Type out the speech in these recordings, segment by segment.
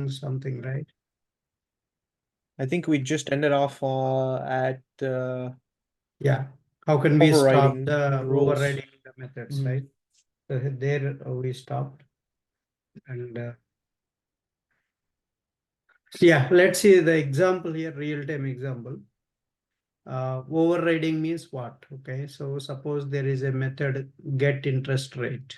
something, right? I think we just ended off at Yeah. How can we stop overriding the rules. overriding the methods, right? So there we stopped. And yeah, let's see the example here, real-time example. Overriding means what? Okay, so suppose there is a method get interest rate.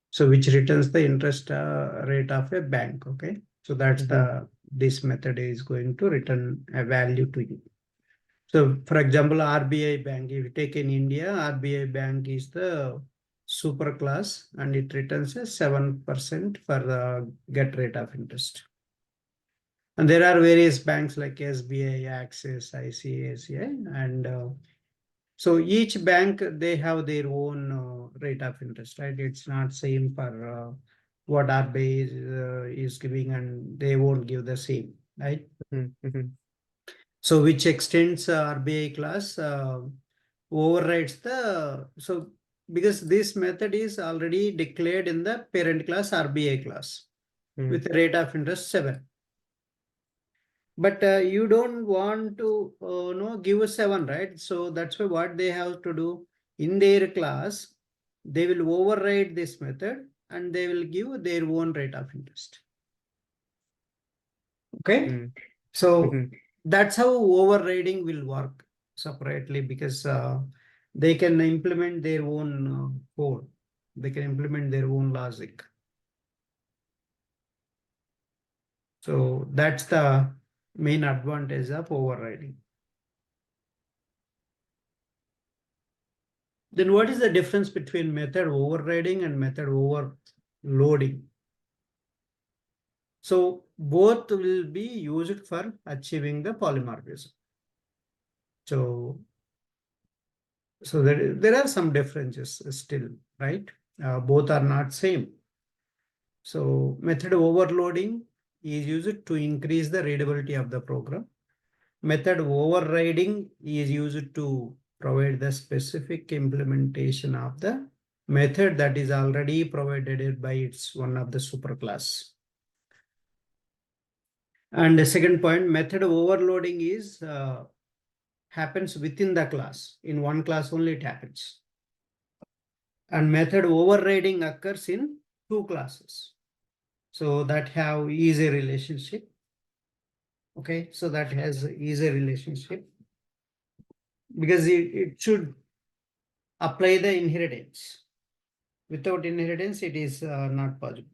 So which returns the interest rate of a bank. Okay, so that's the this method is going to return a value to you. So for example, RBI bank, if you take in India, RBI bank is the super class and it returns a 7% for the get rate of interest. And there are various banks like SBI, Axis, ICICI, and so each bank, they have their own rate of interest, right? It's not same for what RBI is giving, and they won't give the same, right? So which extends RBI class overrides the, so because this method is already declared in the parent class RBI class with a rate of interest 7. But you don't want to no give a 7, right? So that's why what they have to do in their class, they will override this method and they will give their own rate of interest. Okay, so that's how overriding will work separately, because they can implement their own code. They can implement their own logic. So that's the main advantage of overriding. Then what is the difference between method overriding and method overloading? So both will be used for achieving the polymorphism. So there are some differences still, right? Both are not same. So method overloading is used to increase the readability of the program. Method overriding is used to provide the specific implementation of the method that is already provided by its one of the superclass. And the second point, method overloading is happens within the class. In one class only it happens. And method overriding occurs in two classes. So that have easy relationship. Okay, so that has easy relationship because it should apply the inheritance. Without inheritance, it is not possible.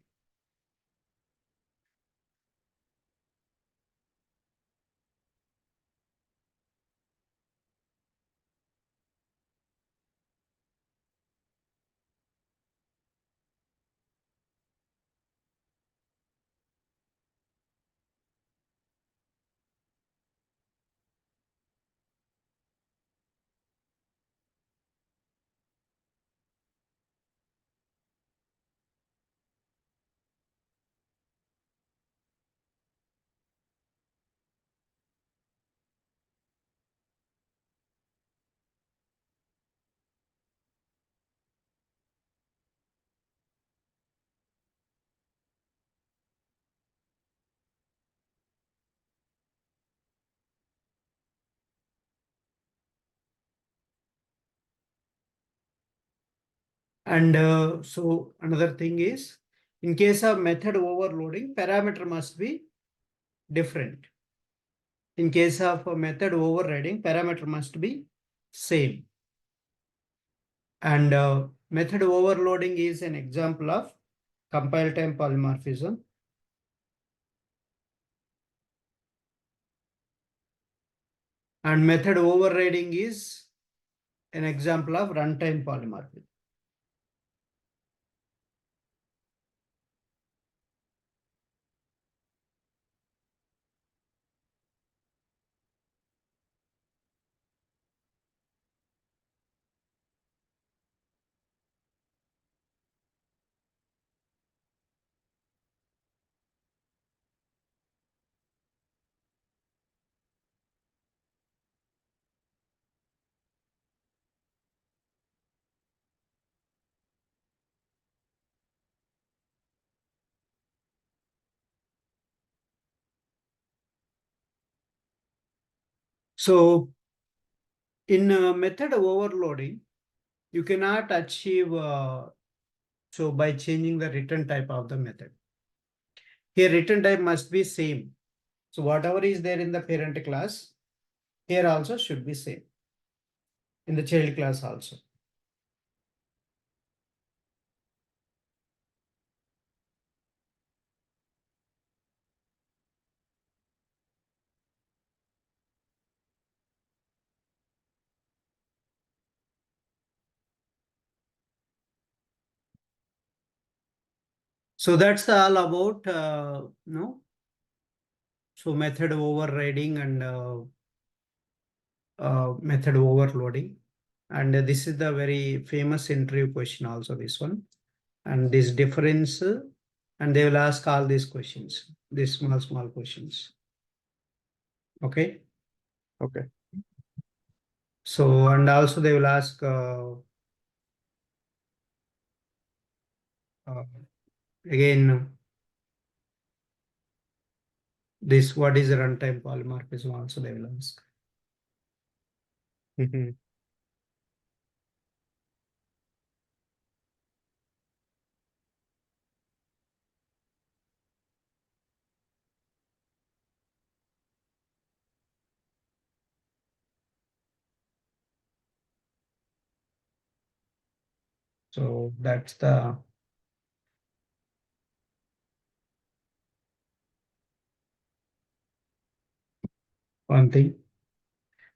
And so another thing is, in case of method overloading, parameter must be different. In case of a method overriding, parameter must be same. And method overloading is an example of compile time polymorphism. And method overriding is an example of runtime polymorphism. So in method overloading, you cannot achieve so by changing the return type of the method. Here return type must be same. So whatever is there in the parent class, here also should be same in the child class also. So that's all about so method overriding and method overloading. And this is the very famous interview question also, this one. And this difference, and they will ask all these questions, these small questions. Okay. Okay. So, and also they will ask again, this what is the runtime polymorphism also they will ask. Mhm. So that's the one thing.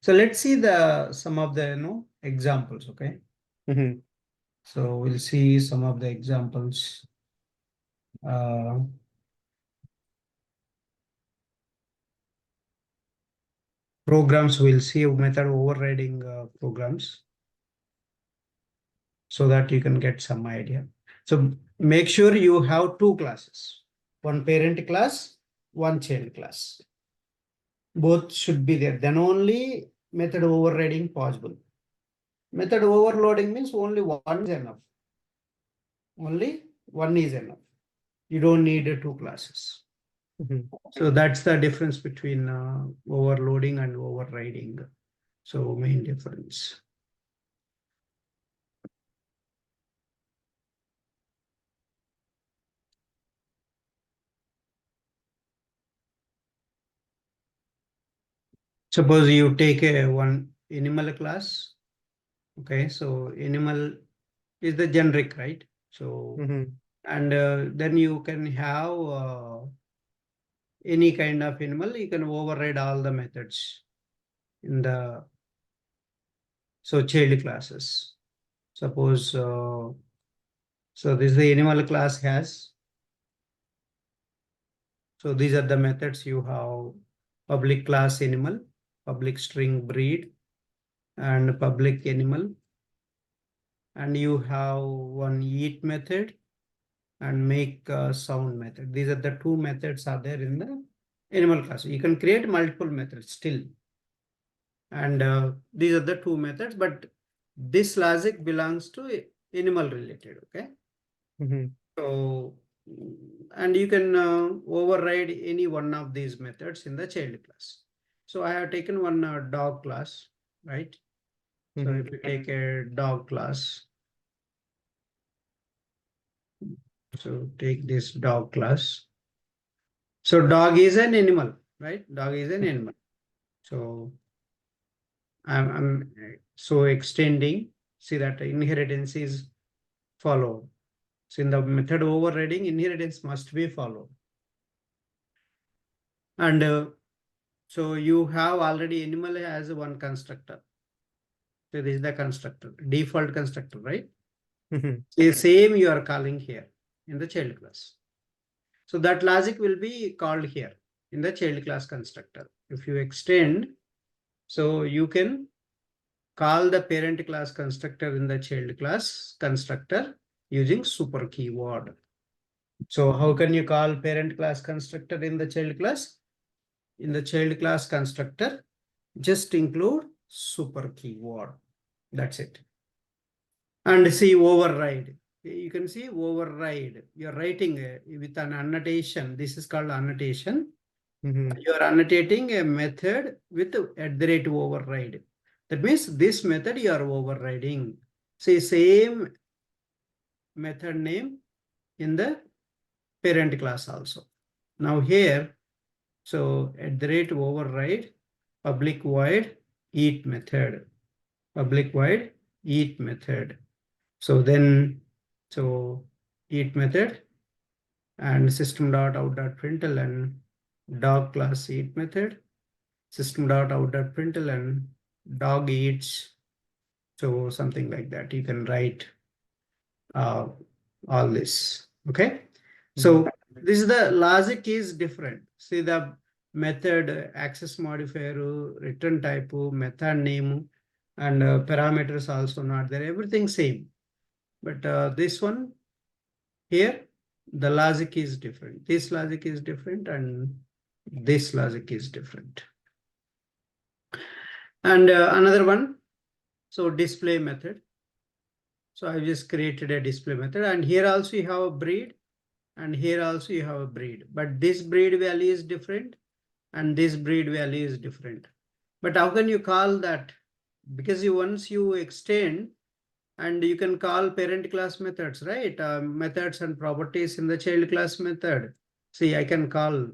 So let's see the some of the examples. Okay. Mhm. So we'll see some of the examples. Programs, we'll see method overriding programs so that you can get some idea. So make sure you have two classes, one parent class, one child class. Both should be there. Then only method overriding possible. Method overloading means only one is enough. Only one is enough. You don't need two classes. Mhm. So that's the difference between overloading and overriding. So main difference. Suppose you take one animal class. Okay, so animal is the generic, right? So Mhm. and then you can have any kind of animal. You can override all the methods in the child classes. Suppose so this the animal class has. So these are the methods you have: public class animal, public string breed, and public animal. And you have one eat method and make sound method. These are the two methods are there in the animal class. You can create multiple methods still. And these are the two methods, but this logic belongs to animal related. Okay. Mhm. So, and you can override any one of these methods in the child class. So I have taken one dog class, right? So if Mhm. you take a dog class, so take this dog class. So dog is an animal, right? Dog is an animal. So I'm so extending, see that inheritance is followed. So in the method overriding, inheritance must be followed. And so you have already animal as one constructor. So this is the constructor, default constructor, right? Mhm. The same you are calling here in the child class. So that logic will be called here in the child class constructor. If you extend, so you can call the parent class constructor in the child class constructor using super keyword. So how can you call parent class constructor in the child class? In the child class constructor, just include super keyword. That's it. And see override. You can see override. You're writing with an annotation. This is called annotation. You are annotating a method with @override. That means this method you are overriding. See, same method name in the parent class also. Now here, so @override public void eat method, public void eat method. So then, so eat method and system.out.println dog class eat method, system.out.println dog eats. So something like that. You can write all this. Okay. So this is the logic is different. See the method, access modifier, return type, method name, and parameters also not there. Everything same. But this one here, the logic is different. This logic is different, and this logic is different. And another one, so display method. So I just created a display method, and here also you have a breed, and here also you have a breed, but this breed value is different, and this breed value is different. But how can you call that? Because once you extend, and you can call parent class methods, right? Methods and properties in the child class method. See, I can call.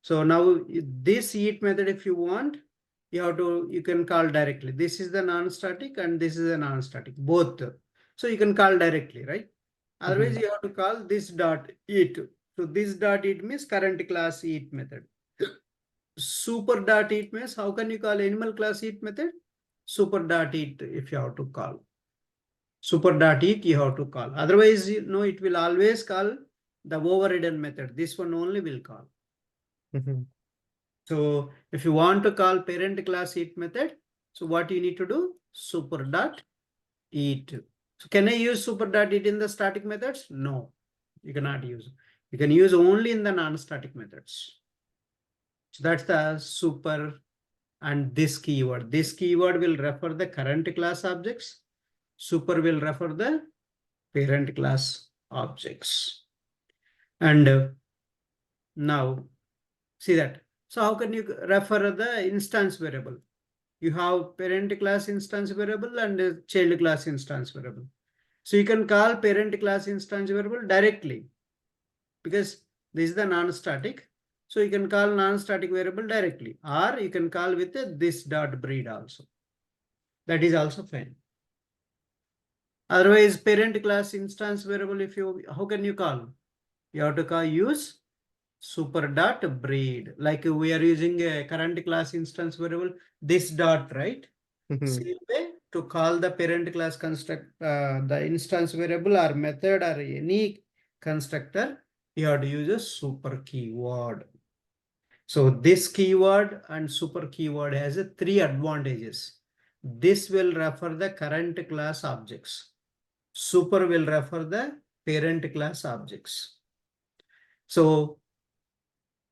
So now this eat method, if you want, you can call directly. This is the non-static and this is a non-static, both. So you can call directly, right? Otherwise, you have to call this dot eat. So this dot eat means current class eat method. Super dot eat means how can you call animal class eat method? Super dot eat if you have to call. Super dot eat you have to call. Otherwise, it will always call the overridden method. This one only will call. So if you want to call parent class eat method, so what you need to do? Super dot eat. So can I use super dot eat in the static methods? No, you cannot use. You can use only in the non-static methods. So that's the super and this keyword. This keyword will refer the current class objects. Super will refer the parent class objects. And now see that. So how can you refer the instance variable? You have parent class instance variable and child class instance variable. So you can call parent class instance variable directly because this is the non-static. So you can call non-static variable directly, or you can call with this dot breed also. That is also fine. Otherwise, parent class instance variable, how can you call? You have to use super dot breed. Like we are using a current class instance variable, this dot, right? Same way to call the parent class construct, the instance variable or method or any constructor, you have to use a super keyword. So this keyword and super keyword has 3 advantages. This will refer the current class objects. Super will refer the parent class objects. So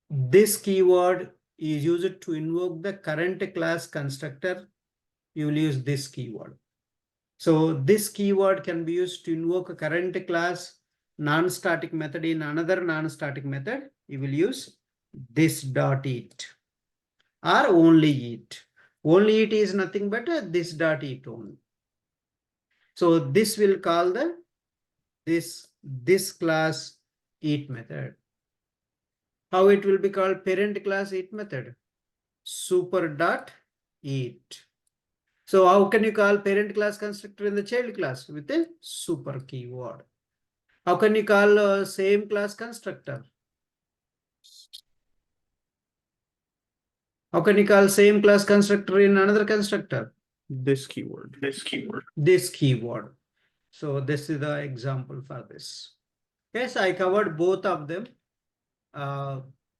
this keyword is used to invoke the current class constructor. You will use this keyword. So this keyword can be used to invoke a current class non-static method in another non-static method. You will use this dot eat or only eat. Only eat is nothing but this dot eat only. So this will call the this class eat method. How it will be called? Parent class eat method. Super dot eat. So how can you call parent class constructor in the child class? With a super keyword. How can you call same class constructor? How can you call same class constructor in another constructor? This keyword. This keyword. So this is the example for this. Yes, I covered both of them.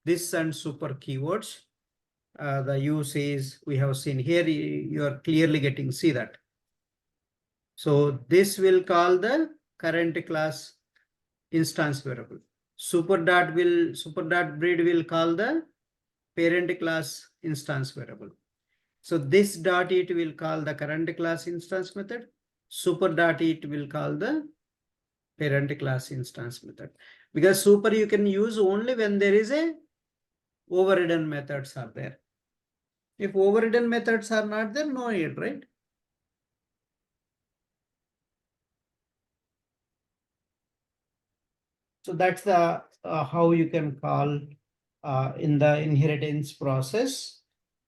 This and super keywords. The use is we have seen here. You are clearly getting see that. So this will call the current class instance variable. Super dot breed will call the parent class instance variable. So this dot it will call the current class instance method. Super dot it will call the parent class instance method. Because super you can use only when there is a overridden methods are there. If overridden methods are not there, no need, right? So that's the how you can call in the inheritance process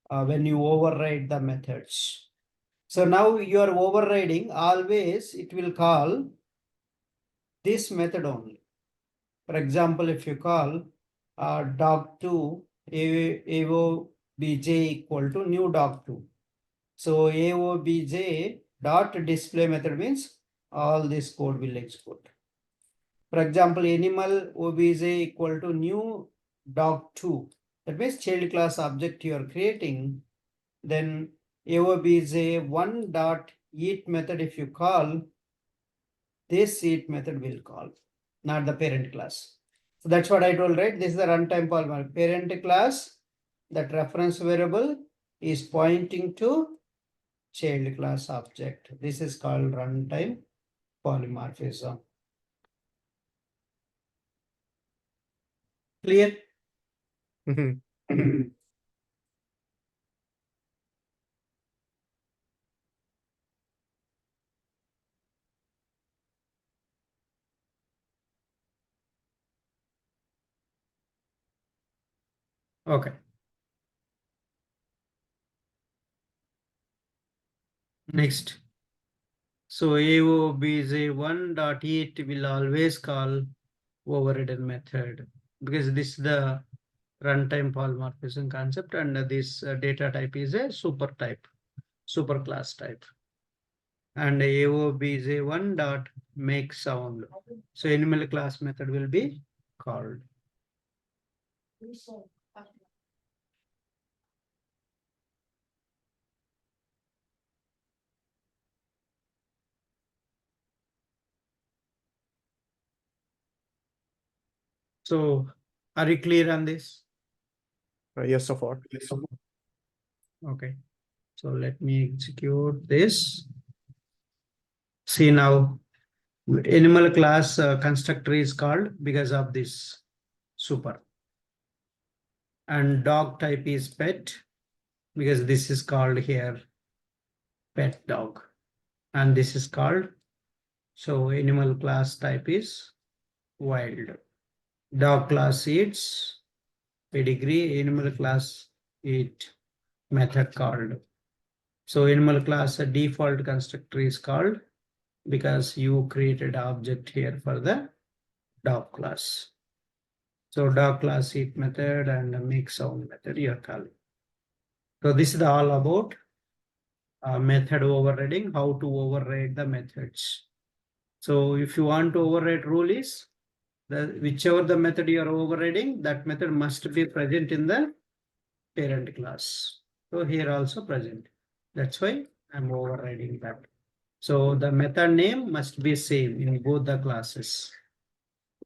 when you override the methods. So now you are overriding, always it will call this method only. For example, if you call dog2 aobj equal to new dog2. So aobj dot display method means all this code will execute. For example, animal obj equal to new dog2. That means child class object you are creating. Then aobj1 dot eat method, if you call, this eat method will call, not the parent class. So that's what I told, right? This is the runtime polymark. Parent class, that reference variable is pointing to child class object. This is called runtime polymorphism. Clear? Okay. Next. So aobj1 dot eat will always call overridden method because this is the runtime polymorphism concept, and this data type is a super type, super class type. And aobj1 dot make sound. So animal class method will be called. So are you clear on this? Yes, of course. Okay. So let me execute this. See now, animal class constructor is called because of this super. And dog type is pet because this is called here pet dog. And this is called, so animal class type is wild. Dog class eats, pedigree, animal class eat method called. So animal class default constructor is called because you created object here for the dog class. So dog class eat method and make sound method you are calling. So this is all about method overriding, how to override the methods. So if you want to override rule is, whichever the method you are overriding, that method must be present in the parent class. So here also present. That's why I'm overriding that. So the method name must be same in both the classes.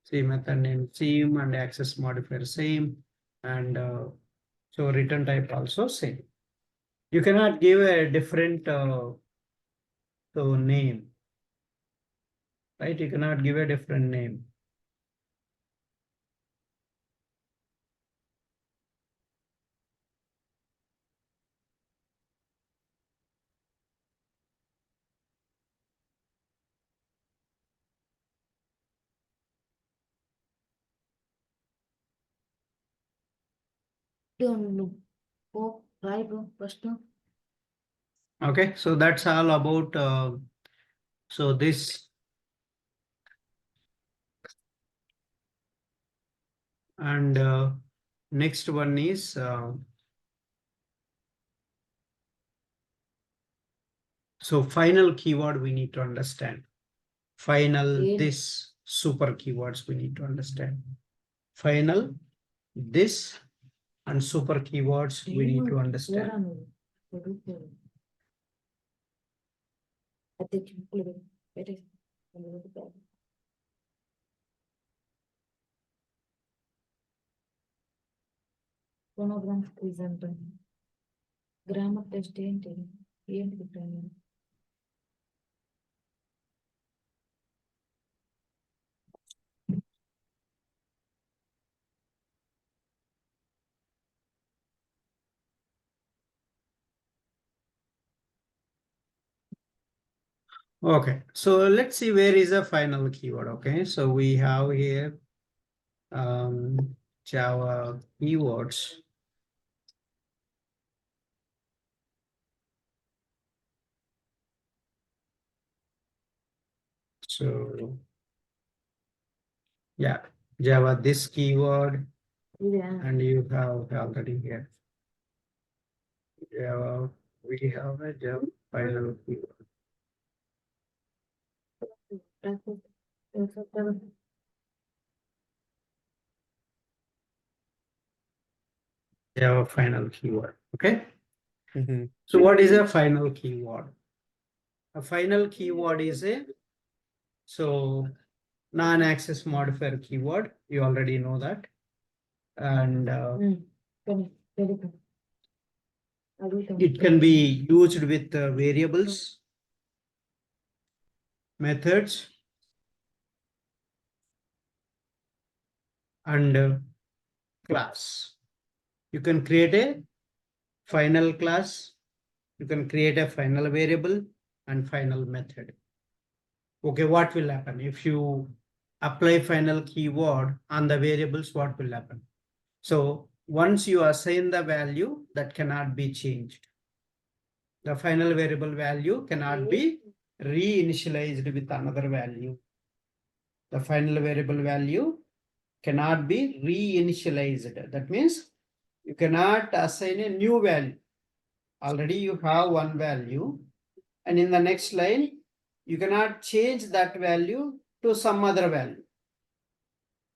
See, method name same and access modifier same, and so return type also same. You cannot give a different so name, right? You cannot give a different name. Okay, so that's all about so this, and next one is so final keyword we need to understand. Final this super keywords we need to understand. Final this and super keywords we need to understand. Phonograms quiz అంటాం grammar test ఏంటి ఏంటి grammar Okay, so let's see where is the final keyword. Okay, so we have here Java keywords. So yeah, Java this keyword, Yeah. and you have already here Java. We have a Java final keyword. Java final keyword. Okay. Mhm. So what is a final keyword? A final keyword is a non-access modifier keyword. You already know that. And it can be used with variables, methods, and class. You can create a final class. You can create a final variable and final method. Okay, what will happen if you apply final keyword on the variables? What will happen? So once you assign the value, that cannot be changed. The final variable value cannot be reinitialized with another value. The final variable value cannot be reinitialized. That means you cannot assign a new value. Already you have one value, and in the next line, you cannot change that value to some other value.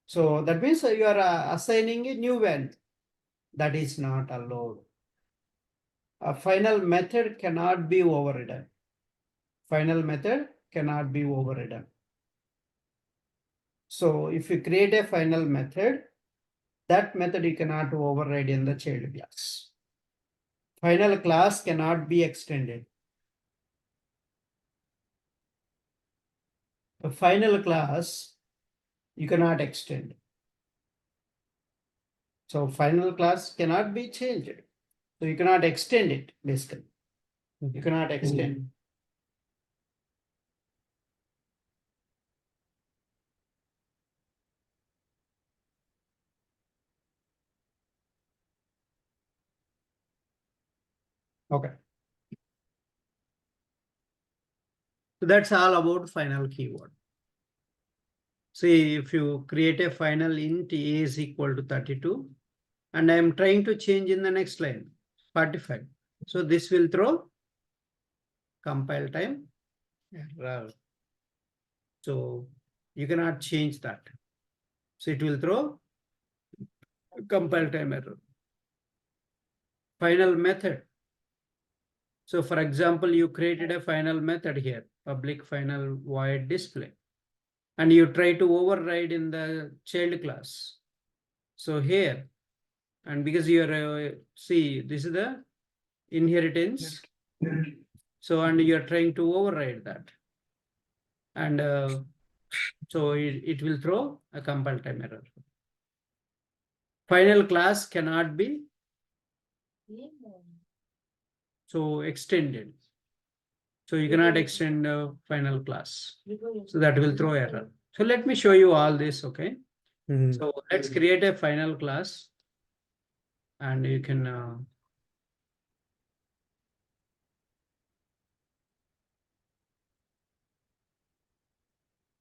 So that means you are assigning a new value. That is not allowed. A final method cannot be overridden. Final method cannot be overridden. So if you create a final method, that method you cannot override in the child class. Final class cannot be extended. The final class you cannot extend. So final class cannot be changed. So you cannot extend it, basically. You cannot extend. Okay. So that's all about final keyword. See, if you create a final int a is equal to 32, and I am trying to change in the next line, 45. So this will throw compile time error. So you cannot change that. So it will throw compile time error. Final method. So for example, you created a final method here, public final void display, and you try to override in the child class. So here, and because you are, see, this is the inheritance. So, and you are trying to override that. And so it will throw a compile time error. Final class cannot be so extended. So you cannot extend final class. So that will throw error. So let me show you all this, okay? Mhm. So let's create a final class, and you can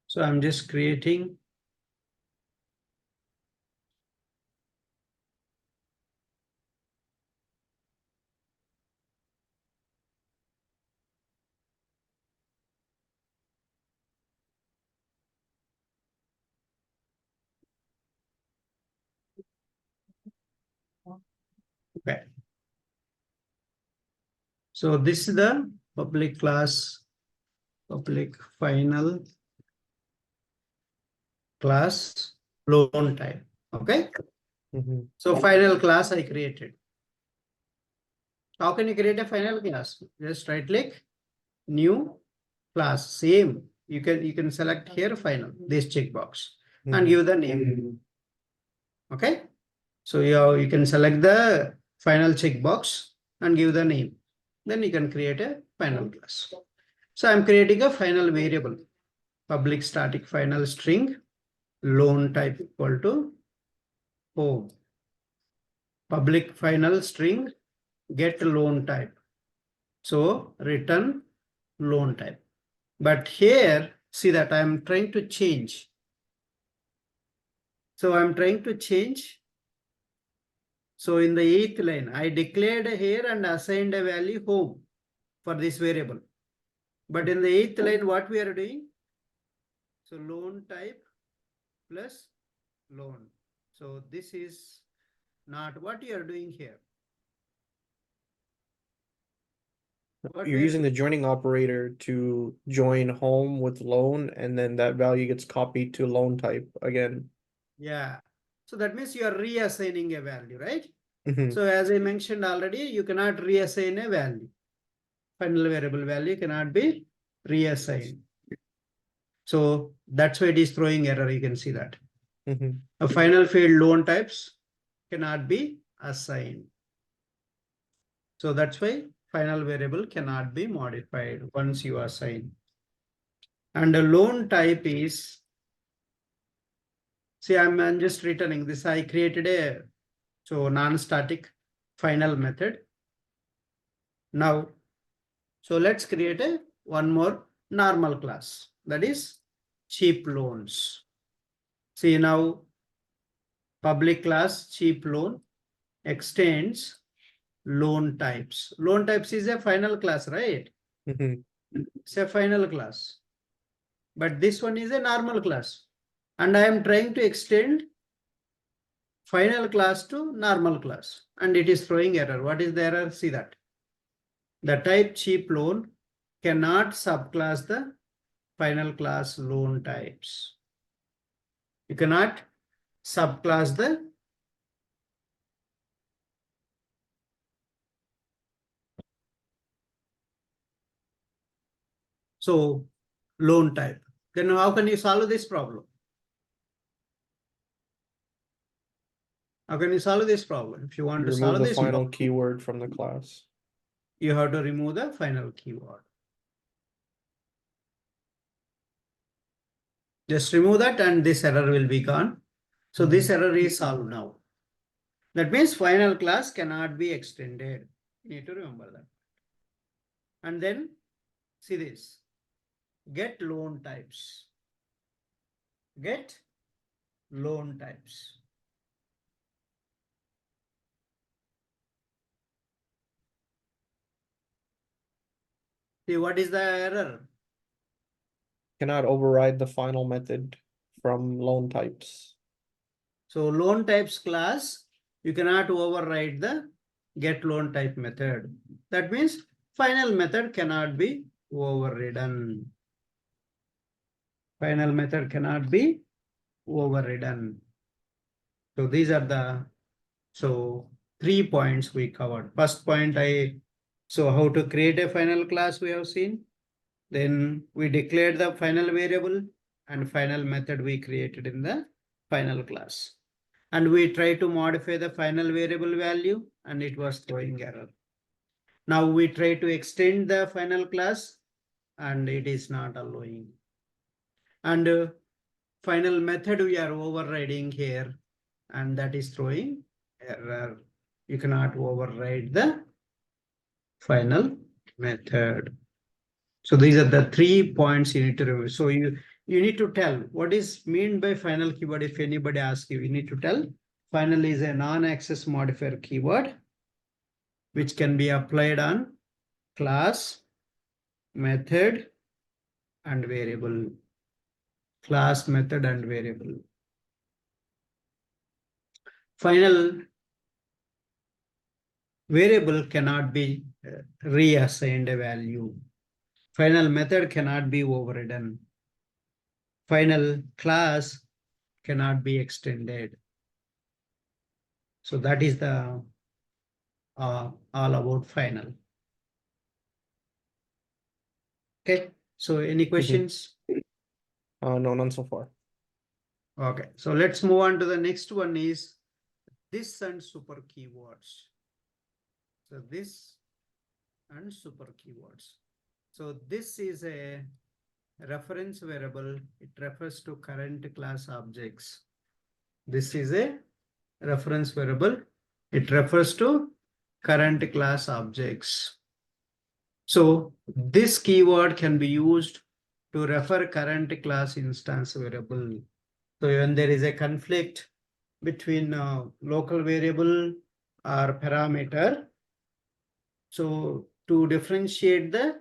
so I'm just creating. Okay. So this is the public class, public final class loan type. Okay. Mhm. So final class I created. How can you create a final class? Just right click, new class, same. You can select here final, this checkbox, and Mhm. give the name. Okay. So you can select the final checkbox and give the name. Then you can create a final class. So I'm creating a final variable, public static final string, loan type equal to home. Public final string, get loan type. So return loan type. But here, see that I'm trying to change. So I'm trying to change. So in the 8th line, I declared here and assigned a value home for this variable. But in the 8th line, what we are doing? So loan type plus loan. So this is not what you are doing here. What You're we are using the doing- joining operator to join home with loan, and then that value gets copied to loan type again. Yeah. So that means you are reassigning a value, right? Mhm. So as I mentioned already, you cannot reassign a value. Final variable value cannot be reassigned. So that's why it is throwing error. You can see that. Mhm. A final field loan types cannot be assigned. So that's why final variable cannot be modified once you assign. And the loan type is, see, I'm just returning this. I created a non-static final method. Now, so let's create one more normal class, that is cheap loans. See now, public class cheap loan extends loan types. Loan types is a final class, right? Mhm. It's a final class. But this one is a normal class. And I am trying to extend final class to normal class. And it is throwing error. What is the error? See that. The type cheap loan cannot subclass the final class loan types. You cannot subclass the loan type. Then how can you solve this problem? How can you solve this problem? If you want to Remove solve the this final problem, keyword from the class. you have to remove the final keyword. Just remove that and this error will be gone. So this error is solved now. That means final class cannot be extended. You need to remember that. And then see this. Get loan types. Get loan types. See what is the error? Cannot override the final method from loan types. So loan types class, you cannot override the get loan type method. That means final method cannot be overridden. Final method cannot be overridden. So these are the 3 points we covered. First point how to create a final class we have seen. Then we declared the final variable and final method we created in the final class. And we try to modify the final variable value and it was throwing error. Now we try to extend the final class and it is not allowing. And final method we are overriding here and that is throwing error. You cannot override the final method. So these are the 3 points you need to remember. So you need to tell what is meant by final keyword. If anybody asks you, you need to tell final is a non-access modifier keyword which can be applied on class, method, and variable. Class, method, and variable. Final variable cannot be reassigned a value. Final method cannot be overridden. Final class cannot be extended. So that is the all about final. Okay, so any questions? No, none so far. Okay, so let's move on to the next one is this and super keywords. So this and super keywords. So this is a reference variable. It refers to current class objects. This is a reference variable. It refers to current class objects. So this keyword can be used to refer current class instance variable. So when there is a conflict between local variable or parameter, so to differentiate the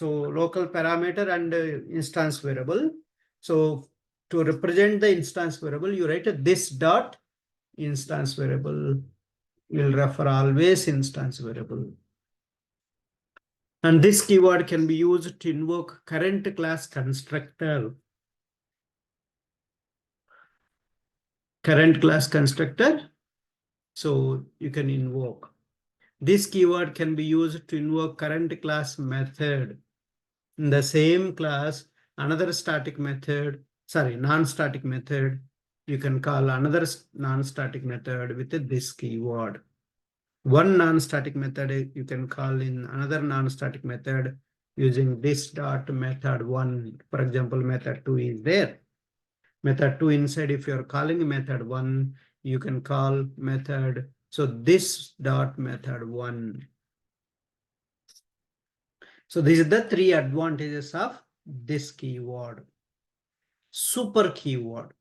local parameter and instance variable. So to represent the instance variable, you write this dot instance variable will refer always instance variable. And this keyword can be used to invoke current class constructor. Current class constructor. So you can invoke. This keyword can be used to invoke current class method. In the same class, another static method, non-static method, you can call another non-static method with this keyword. One non-static method you can call in another non-static method using this dot method one. For example, method two is there. Method two inside, if you're calling method one, you can call method. So this dot method one. So these are the three advantages of this keyword. Super keyword.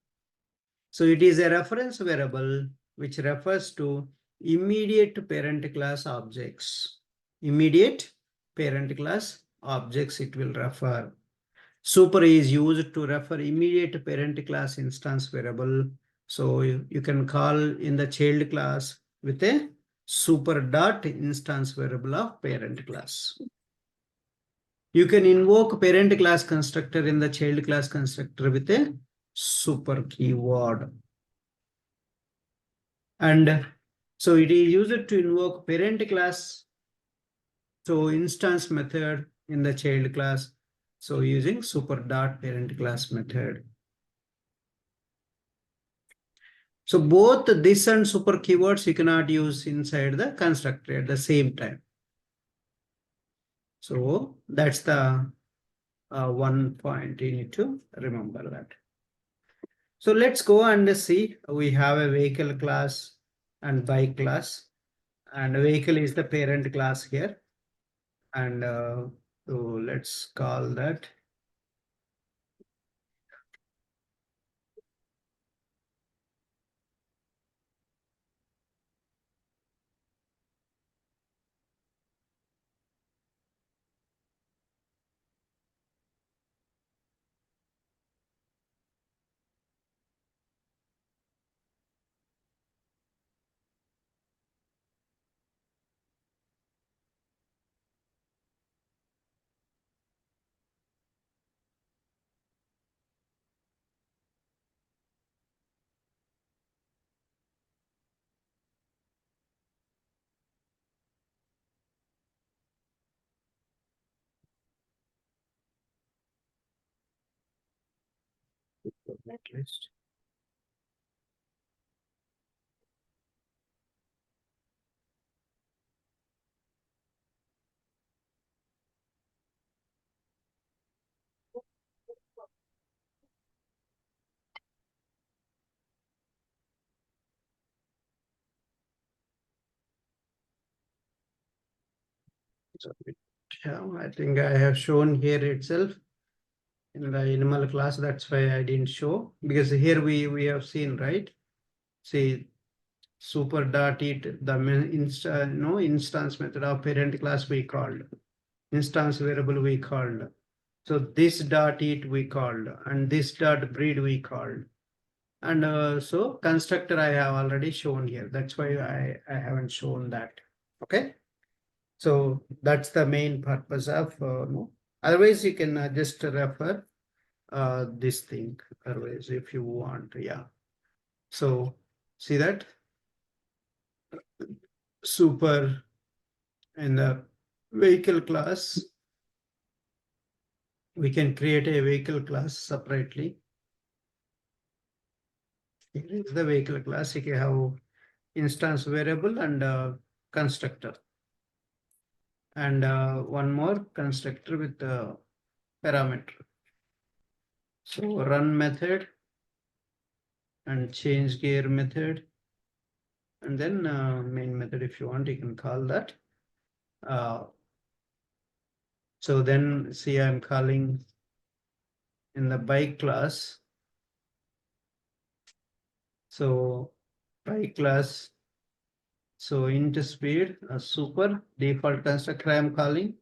So it is a reference variable which refers to immediate parent class objects. Immediate parent class objects it will refer. Super is used to refer immediate parent class instance variable. So you can call in the child class with a super dot instance variable of parent class. You can invoke parent class constructor in the child class constructor with a super keyword. And so it is used to invoke parent class, so instance method in the child class. So using super dot parent class method. So both this and super keywords you cannot use inside the constructor at the same time. So that's the one point you need to remember that. So let's go and see. We have a vehicle class and bike class, and vehicle is the parent class here. And so let's call that. Netlist. So yeah, I think I have shown here itself in the animal class. That's why I didn't show, because here we have seen, right? See, super dot it, the instance method of parent class we called, instance variable we called. So this dot it we called, and this dot breed we called. And so constructor I have already shown here. That's why I haven't shown that. Okay. So that's the main purpose of no. Otherwise you can just refer this thing. Otherwise, if you want, yeah. So see that super in the vehicle class, we can create a vehicle class separately. Here is the vehicle class. You can have instance variable and constructor. and one more constructor with the parameter. So run method and change gear method, and then main method. If you want, you can call that. So then see, I'm calling in the bike class. So bike class. So int speed, super default constructor I'm calling,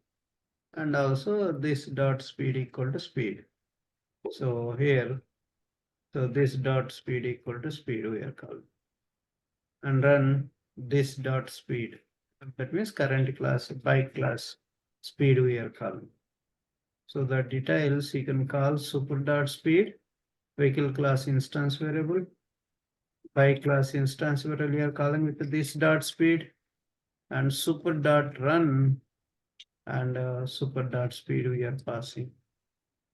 and also this dot speed equal to speed. So here, so this dot speed equal to speed we are calling, and run this dot speed. That means current class, bike class speed we are calling. So the details you can call super dot speed, vehicle class instance variable, bike class instance variable we are calling with this dot speed, and super dot run, and super dot speed we are passing,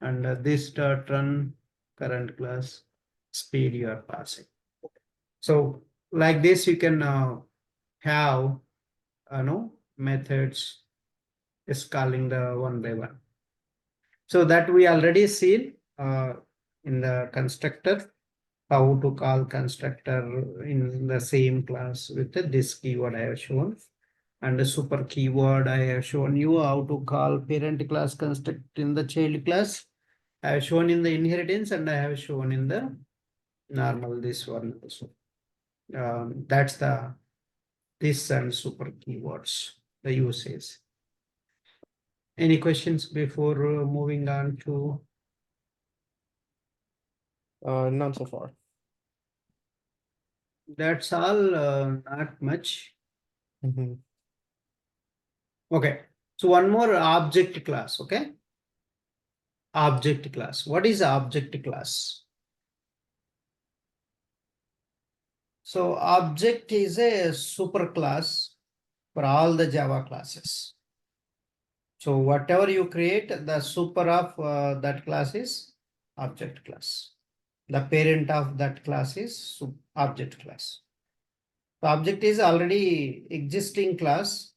and this dot run current class speed you are passing. So like this you can have methods is calling the one by one. So that we already seen in the constructor, how to call constructor in the same class with this keyword I have shown. And the super keyword I have shown you how to call parent class construct in the child class. I have shown in the inheritance, and I have shown in the normal this one also. That's the this and super keywords, the usage. Any questions before moving on to? None so far. That's all, not much. Mhm. Okay, so one more object class, okay? Object class. What is object class? So object is a super class for all the Java classes. So whatever you create, the super of that class is object class. The parent of that class is object class. The object is already existing class.